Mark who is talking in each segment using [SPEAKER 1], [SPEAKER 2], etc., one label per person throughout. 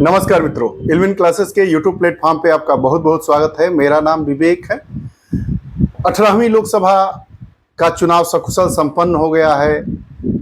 [SPEAKER 1] नमस्कार मित्रों, इल्विन क्लासेस के यूट्यूब प्लेटफॉर्म पे आपका बहुत बहुत स्वागत है। मेरा नाम विवेक है। 18वीं लोकसभा का चुनाव सकुशल संपन्न हो गया है,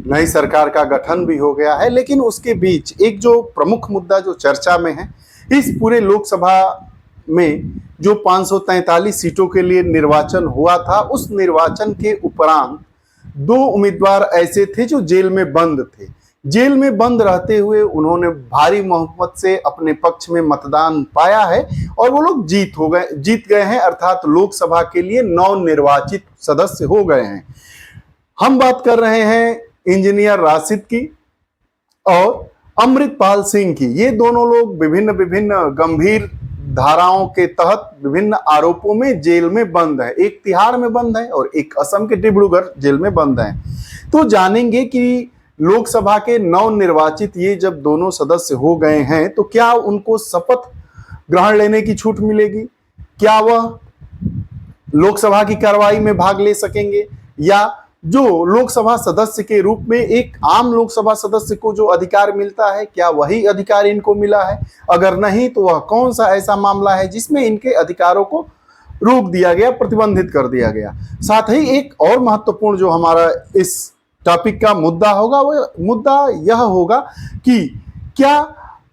[SPEAKER 1] नई सरकार का गठन भी हो गया है, लेकिन उसके बीच एक जो प्रमुख मुद्दा जो चर्चा में है, इस पूरे लोकसभा में जो 543 सीटों के लिए निर्वाचन हुआ था, उस निर्वाचन के उपरांत दो उम्मीदवार ऐसे थे जो जेल में बंद थे। जेल में बंद रहते हुए उन्होंने भारी बहुमत से अपने पक्ष में मतदान पाया है और वो लोग जीत गए हैं, अर्थात लोकसभा के लिए नवनिर्वाचित सदस्य हो गए हैं। हम बात कर रहे हैं इंजीनियर राशिद की और अमृतपाल सिंह की। ये दोनों लोग विभिन्न गंभीर धाराओं के तहत विभिन्न आरोपों में जेल में बंद है। एक तिहाड़ में बंद है और एक असम के डिब्रूगढ़ जेल में बंद है। तो जानेंगे कि लोकसभा के नवनिर्वाचित ये जब दोनों सदस्य हो गए हैं तो क्या उनको शपथ ग्रहण लेने की छूट मिलेगी? क्या वह लोकसभा की कार्रवाई में भाग ले सकेंगे, या जो लोकसभा सदस्य के रूप में एक आम लोकसभा सदस्य को जो अधिकार मिलता है, क्या वही अधिकार इनको मिला है? अगर नहीं तो वह कौन सा ऐसा मामला है जिसमें इनके अधिकारों को रोक दिया गया, प्रतिबंधित कर दिया गया? साथ ही एक और महत्वपूर्ण जो हमारा इस टॉपिक का मुद्दा होगा, वो मुद्दा यह होगा कि क्या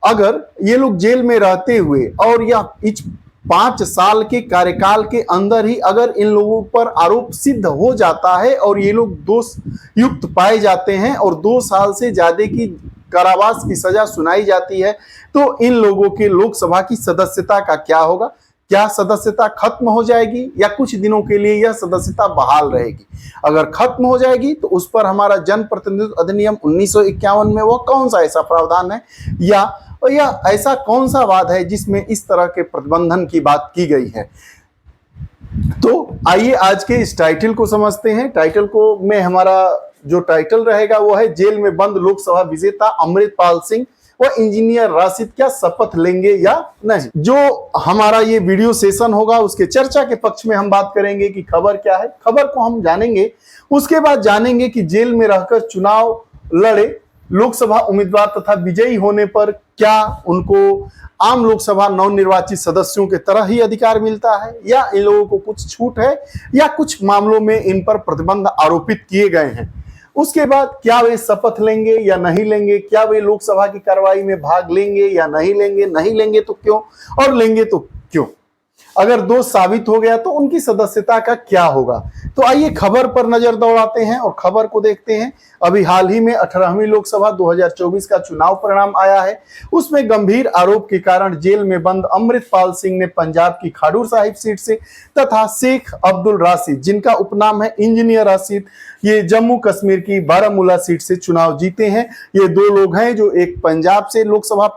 [SPEAKER 1] अगर ये लोग जेल में रहते हुए और या इस 5 साल के कार्यकाल के अंदर ही अगर इन लोगों पर आरोप सिद्ध हो जाता है और ये लोग दोष युक्त पाए जाते हैं और 2 साल से ज्यादा की कारावास की सजा सुनाई जाती है, तो इन लोगों के लोकसभा की सदस्यता का क्या होगा? क्या सदस्यता खत्म हो जाएगी या कुछ दिनों के लिए यह सदस्यता बहाल रहेगी? अगर खत्म हो जाएगी तो उस पर हमारा जन प्रतिनिधित्व अधिनियम 1951 में वो कौन सा ऐसा प्रावधान है, या ऐसा कौन सा वाद है जिसमें इस तरह के प्रतिबंधन की बात की गई है? तो आइए आज के इस टाइटल को समझते हैं। टाइटल को में हमारा जो टाइटल रहेगा वो है, जेल में बंद लोकसभा विजेता अमृतपाल सिंह व इंजीनियर राशिद क्या शपथ लेंगे या नहीं। जो हमारा ये वीडियो सेशन होगा उसके चर्चा के पक्ष में हम बात करेंगे कि खबर क्या है, खबर को हम जानेंगे। उसके बाद जानेंगे कि जेल में रहकर चुनाव लड़े लोकसभा उम्मीदवार तथा विजयी होने पर क्या उनको आम लोकसभा नवनिर्वाचित सदस्यों के तरह ही अधिकार मिलता है, या इन लोगों को कुछ छूट है, या कुछ मामलों में इन पर प्रतिबंध आरोपित किए गए हैं। उसके बाद क्या वे शपथ लेंगे या नहीं लेंगे, क्या वे लोकसभा की कार्रवाई में भाग लेंगे या नहीं लेंगे, नहीं लेंगे तो क्यों, और लेंगे तो क्यों? अगर दोष साबित हो गया तो उनकी सदस्यता का क्या होगा? तो आइए खबर पर नजर दौड़ाते हैं और खबर को देखते हैं। अभी हाल ही में 18वीं लोकसभा 2024 का चुनाव परिणाम आया है। उसमें गंभीर आरोप के कारण जेल में बंद अमृतपाल सिंह ने पंजाब की खाडूर साहिब सीट से तथा शेख अब्दुल राशिद, जिनका उपनाम है इंजीनियर राशिद, ये जम्मू कश्मीर की बारामूला सीट से चुनाव जीते हैं। ये दो लोग हैं जो एक पंजाब से लोकसभा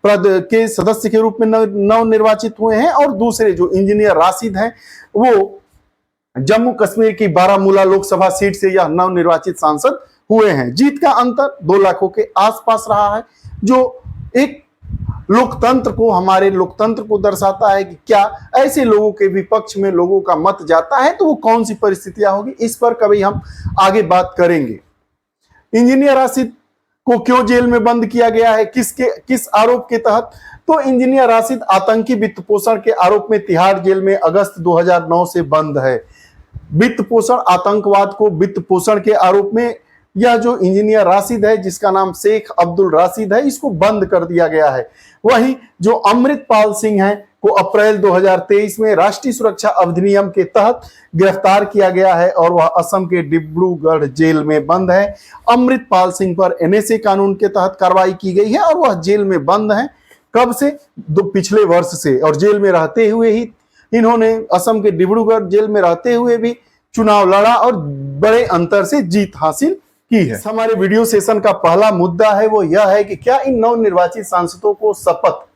[SPEAKER 1] पद के सदस्य के रूप में नवनिर्वाचित हुए हैं और दूसरे जो इंजीनियर राशिद हैं वो जम्मू कश्मीर की बारामूला लोकसभा सीट से यह नवनिर्वाचित सांसद हुए हैं। जीत का अंतर 2 लाखों के आसपास रहा है, जो एक लोकतंत्र को, हमारे लोकतंत्र को दर्शाता है कि क्या ऐसे लोगों के भी पक्ष में लोगों का मत जाता है तो वो कौन सी परिस्थितियां होगी, इस पर कभी हम आगे बात करेंगे। इंजीनियर राशिद को क्यों जेल में बंद किया गया है, किस आरोप के तहत? तो इंजीनियर राशिद आतंकी वित्त पोषण के आरोप में तिहाड़ जेल में अगस्त 2009 से बंद है। वित्त पोषण, आतंकवाद को वित्त पोषण के आरोप में यह जो इंजीनियर राशिद है, जिसका नाम शेख अब्दुल राशिद है, इसको बंद कर दिया गया है। वहीं जो अमृतपाल सिंह है को अप्रैल 2023 में राष्ट्रीय सुरक्षा अधिनियम के तहत गिरफ्तार किया गया है और वह असम के डिब्रूगढ़ जेल में बंद है। अमृतपाल सिंह पर एनएसए कानून के तहत कार्रवाई की गई है और वह जेल में बंद है। कब से? पिछले वर्ष से। और जेल में रहते हुए ही इन्होंने असम के डिब्रूगढ़ जेल में रहते हुए भी चुनाव लड़ा और बड़े अंतर से जीत हासिल की है। हमारे वीडियो सेशन का पहला मुद्दा है वो यह है कि क्या इन नवनिर्वाचित सांसदों को शपथ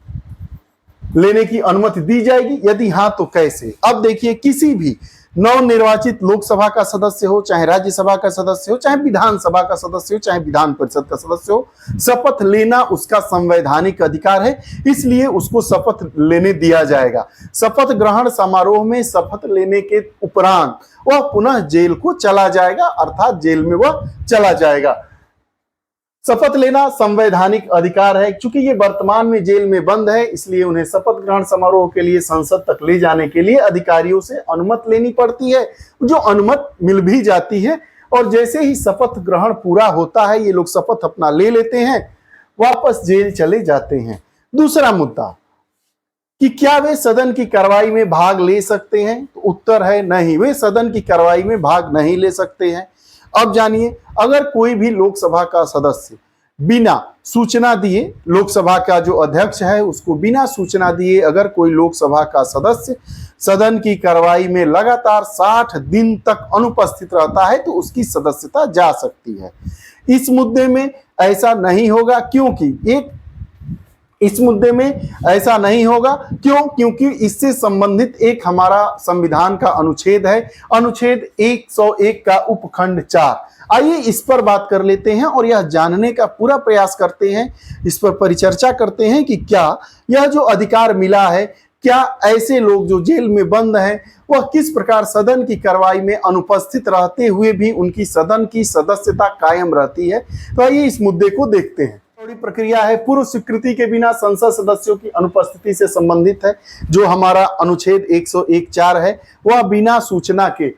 [SPEAKER 1] लेने की अनुमति दी जाएगी? यदि हाँ तो कैसे? अब देखिए, किसी भी नवनिर्वाचित लोकसभा का सदस्य हो, चाहे राज्यसभा का सदस्य हो, चाहे विधानसभा का सदस्य हो, चाहे विधान परिषद का सदस्य हो, शपथ लेना उसका संवैधानिक अधिकार है, इसलिए उसको शपथ लेने दिया जाएगा। शपथ ग्रहण समारोह में शपथ लेने के उपरांत वह पुनः जेल को चला जाएगा, अर्थात जेल में वह चला जाएगा। शपथ लेना संवैधानिक अधिकार है। क्योंकि ये वर्तमान में जेल में बंद है, इसलिए उन्हें शपथ ग्रहण समारोह के लिए संसद तक ले जाने के लिए अधिकारियों से अनुमति लेनी पड़ती है, जो अनुमति मिल भी जाती है। और जैसे ही शपथ ग्रहण पूरा होता है, ये लोग शपथ अपना ले लेते हैं, वापस जेल चले जाते हैं। दूसरा मुद्दा कि क्या वे सदन की कार्रवाई में भाग ले सकते हैं? तो उत्तर है नहीं, वे सदन की कार्रवाई में भाग नहीं ले सकते हैं। अब जानिए, अगर कोई भी लोकसभा का सदस्य बिना सूचना दिए, लोकसभा का जो अध्यक्ष है उसको बिना सूचना दिए अगर कोई लोकसभा का सदस्य सदन की कार्रवाई में लगातार 60 दिन तक अनुपस्थित रहता है तो उसकी सदस्यता जा सकती है। इस मुद्दे में ऐसा नहीं होगा, क्योंकि इस मुद्दे में ऐसा नहीं होगा। क्योंकि इससे संबंधित एक हमारा संविधान का अनुच्छेद है, अनुच्छेद 101 का उपखंड 4। आइए इस पर बात कर लेते हैं और यह जानने का पूरा प्रयास करते हैं, इस पर परिचर्चा करते हैं कि क्या यह जो अधिकार मिला है, क्या ऐसे लोग जो जेल में बंद हैं वह किस प्रकार सदन की कार्रवाई में अनुपस्थित रहते हुए भी उनकी सदन की सदस्यता कायम रहती है। तो आइए इस मुद्दे को देखते हैं। थोड़ी प्रक्रिया है, पूर्व स्वीकृति के बिना संसद सदस्यों की अनुपस्थिति से संबंधित है। जो हमारा अनुच्छेद 101(4) है वह बिना सूचना के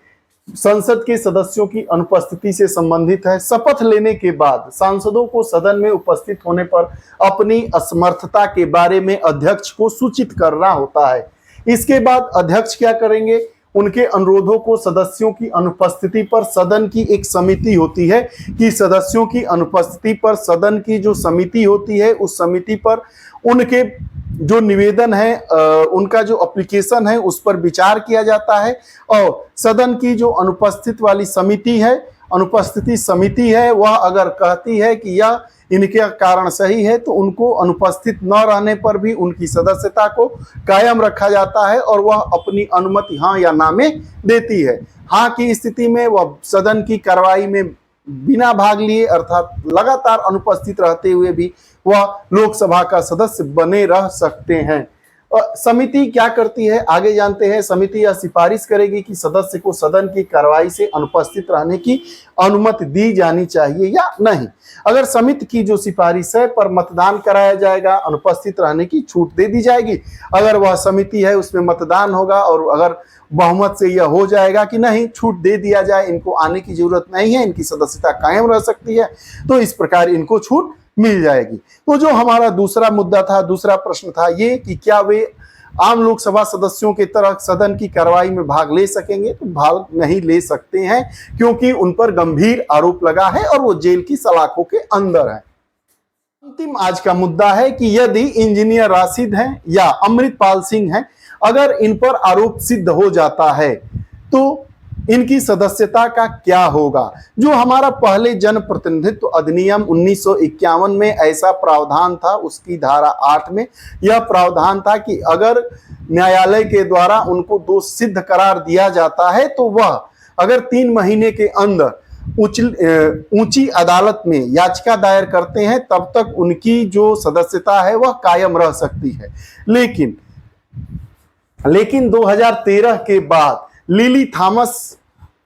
[SPEAKER 1] संसद के सदस्यों की अनुपस्थिति से संबंधित है। शपथ लेने के बाद सांसदों को सदन में उपस्थित होने पर अपनी असमर्थता के बारे में अध्यक्ष को सूचित करना होता है। इसके बाद अध्यक्ष क्या करेंगे, उनके अनुरोधों को सदस्यों की अनुपस्थिति पर सदन की एक समिति होती है कि सदस्यों की अनुपस्थिति पर सदन की जो समिति होती है उस समिति पर उनके जो निवेदन है, उनका जो एप्लीकेशन है उस पर विचार किया जाता है। और सदन की जो अनुपस्थित वाली समिति है, अनुपस्थिति समिति है, वह अगर कहती है कि यह इनके कारण सही है तो उनको अनुपस्थित न रहने पर भी उनकी सदस्यता को कायम रखा जाता है और वह अपनी अनुमति हाँ या ना में देती है। हाँ की स्थिति में वह सदन की कार्रवाई में बिना भाग लिए अर्थात लगातार अनुपस्थित रहते हुए भी वह लोकसभा का सदस्य बने रह सकते हैं। समिति क्या करती है आगे जानते हैं। समिति यह सिफारिश करेगी कि सदस्य को सदन की कार्रवाई से अनुपस्थित रहने की अनुमति दी जानी चाहिए या नहीं। अगर समिति की जो सिफारिश है पर मतदान कराया जाएगा, अनुपस्थित रहने की छूट दे दी जाएगी। अगर वह समिति है उसमें मतदान होगा और अगर बहुमत से यह हो जाएगा कि नहीं छूट दे दिया जाए, इनको आने की जरूरत नहीं है, इनकी सदस्यता कायम रह सकती है, तो इस प्रकार इनको छूट मिल जाएगी। तो जो हमारा दूसरा मुद्दा था, दूसरा प्रश्न था ये कि क्या वे आम लोकसभा सदस्यों की तरह सदन की कार्रवाई में भाग ले सकेंगे? तो भाग नहीं ले सकते हैं, क्योंकि उन पर गंभीर आरोप लगा है और वो जेल की सलाखों के अंदर है। अंतिम आज का मुद्दा है कि यदि इंजीनियर राशिद हैं या अमृतपाल सिंह हैं, अगर इन पर आरोप सिद्ध हो जाता है तो इनकी सदस्यता का क्या होगा। जो हमारा पहले जन प्रतिनिधित्व अधिनियम 1951 में ऐसा प्रावधान था, उसकी धारा 8 में यह प्रावधान था कि अगर न्यायालय के द्वारा उनको दोष सिद्ध करार दिया जाता है तो वह अगर 3 महीने के अंदर ऊंची अदालत में याचिका दायर करते हैं तब तक उनकी जो सदस्यता है वह कायम रह सकती है। लेकिन 2013 के बाद लिली थॉमस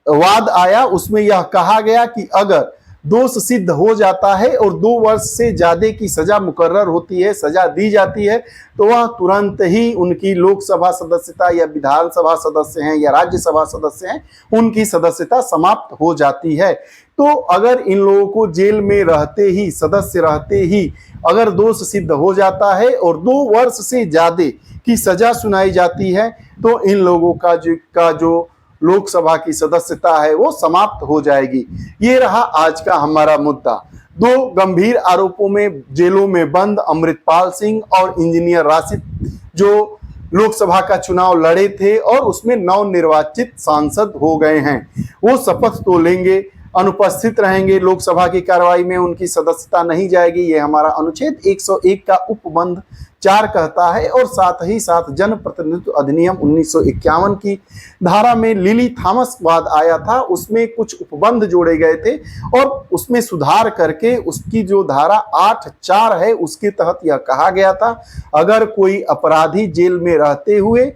[SPEAKER 1] वाद आया, उसमें यह कहा गया कि अगर दोष सिद्ध हो जाता है और 2 वर्ष से ज्यादा की सजा मुकर्रर होती है, सजा दी जाती है, तो वह तुरंत ही उनकी लोकसभा सदस्यता या विधानसभा सदस्य हैं या राज्यसभा सदस्य हैं, उनकी सदस्यता समाप्त हो जाती है। तो अगर इन लोगों को जेल में रहते ही, सदस्य रहते ही अगर दोष सिद्ध हो जाता है और 2 वर्ष से ज्यादा की सजा सुनाई जाती है तो इन लोगों का जो लोकसभा की सदस्यता है वो समाप्त हो जाएगी। ये रहा आज का हमारा मुद्दा। 2 गंभीर आरोपों में जेलों में बंद अमृतपाल सिंह और इंजीनियर राशिद जो लोकसभा का चुनाव लड़े थे और उसमें नवनिर्वाचित सांसद हो गए हैं, वो शपथ तो लेंगे, अनुपस्थित रहेंगे, लोकसभा की कार्रवाई में उनकी सदस्यता नहीं जाएगी। ये हमारा अनुच्छेद 101 का उपबंध 4 कहता है। और साथ ही साथ जन प्रतिनिधित्व अधिनियम 1951 की धारा में लिली थॉमस वाद आया था, उसमें कुछ उपबंध जोड़े गए थे और उसमें सुधार करके उसकी जो धारा 8(4) है उसके तहत यह कहा गया था अगर कोई अपराधी जेल में रहते हुए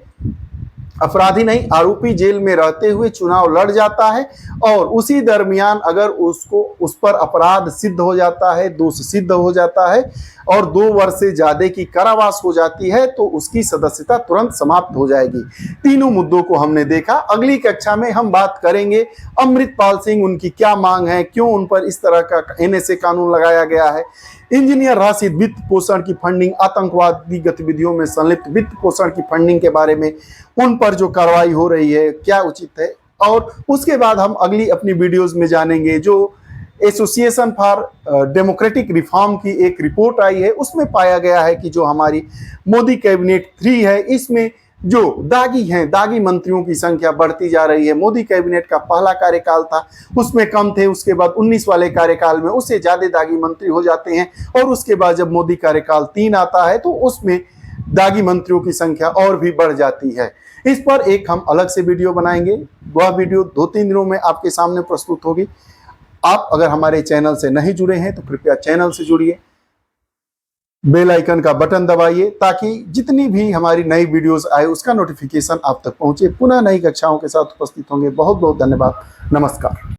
[SPEAKER 1] अपराधी नहीं, आरोपी जेल में रहते हुए चुनाव लड़ जाता है और उसी दरमियान अगर उस पर अपराध सिद्ध हो जाता है, दोष सिद्ध हो जाता है और 2 वर्ष से ज्यादा की कारावास हो जाती है तो उसकी सदस्यता तुरंत समाप्त हो जाएगी। तीनों मुद्दों को हमने देखा। अगली कक्षा में हम बात करेंगे अमृतपाल सिंह, उनकी क्या मांग है, क्यों उन पर इस तरह का एनएसए कानून लगाया गया है, इंजीनियर राशिद वित्त पोषण की फंडिंग, आतंकवादी गतिविधियों में संलिप्त वित्त पोषण की फंडिंग के बारे में उन पर जो कार्रवाई हो रही है क्या उचित है। और उसके बाद हम अगली अपनी वीडियोस में जानेंगे जो एसोसिएशन फॉर डेमोक्रेटिक रिफॉर्म की एक रिपोर्ट आई है, उसमें पाया गया है कि जो हमारी मोदी कैबिनेट 3 है इसमें जो दागी मंत्रियों की संख्या बढ़ती जा रही है। मोदी कैबिनेट का पहला कार्यकाल था उसमें कम थे, उसके बाद 19 वाले कार्यकाल में उससे ज्यादा दागी मंत्री हो जाते हैं और उसके बाद जब मोदी कार्यकाल 3 आता है तो उसमें दागी मंत्रियों की संख्या और भी बढ़ जाती है। इस पर एक हम अलग से वीडियो बनाएंगे, वह वीडियो 2-3 दिनों में आपके सामने प्रस्तुत होगी। आप अगर हमारे चैनल से नहीं जुड़े हैं तो कृपया चैनल से जुड़िए, बेल आइकन का बटन दबाइए ताकि जितनी भी हमारी नई वीडियोस आए उसका नोटिफिकेशन आप तक पहुंचे। पुनः नई कक्षाओं के साथ उपस्थित होंगे। बहुत बहुत धन्यवाद। नमस्कार।